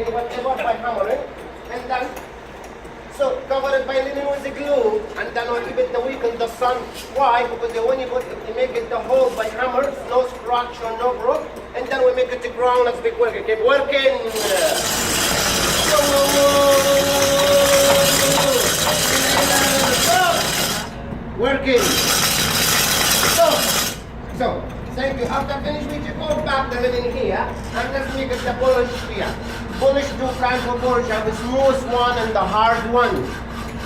okay, whatever by hammering, and then so cover it by linen with the glue, and then we'll keep it the week in the sun. Why? Because when you make it the hole by hammer, no scratch or no broke, and then we make it the ground as big work. Keep working. Working. So, thank you. After finish, we just go back the linen here, and let's make it the polish here. Polish two kinds of polish. I have a smooth one and the hard one.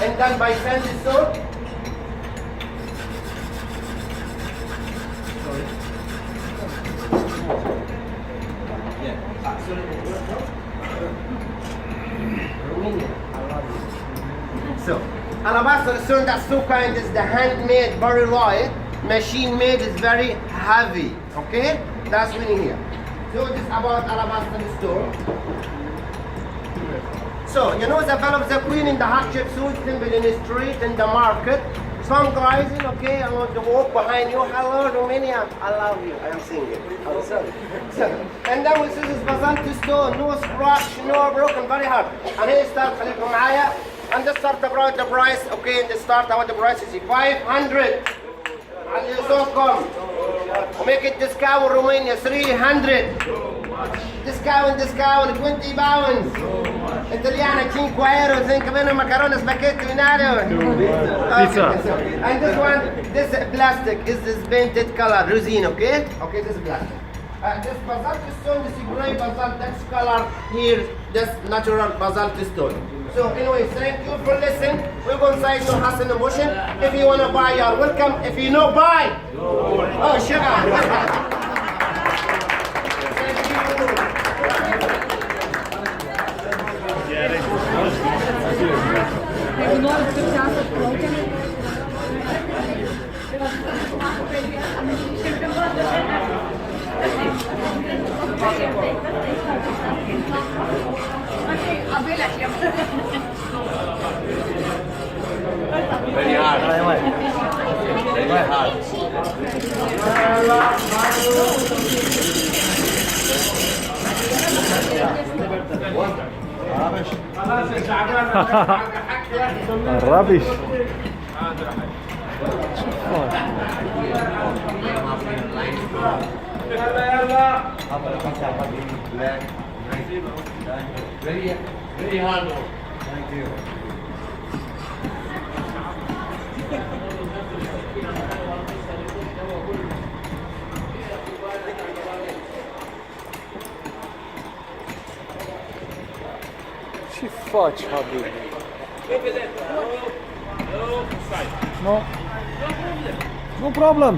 And then by sandy soap. So, alabaster stone, that's two kinds. Is the handmade, very light. Machine made is very heavy. Okay? That's winning here. So this is about alabaster stone. So, you know the fellow of the queen in the hot chip suit, temple in the street, in the market. Some guys, okay, I want to walk behind you. Hello, Romania. I love you. I'm singing. I'm sorry. And then we see this basalt stone, no scratch, no broken, very hard. And here start خليكم معايا. And just start about the price, okay, and the start about the price is 500. And you so come. Make it discount Romania, 300. Discount, 20 pounds. Italiana, 5 euro, think of it, macaroni, spaghetti, vinaro. Pizza. And this one, this plastic is this painted color, resin, okay? Okay, this is plastic. This basalt stone, this gray basalt, that's color here, this natural basalt stone. So anyway, thank you for listening. We're going to say no hassle, no motion. If you want to buy, you're welcome. If you no buy, oh, sugar. Very hard. Very hard. Rubbish. Very hard. Thank you. Ce faci, Habib? No. No problem.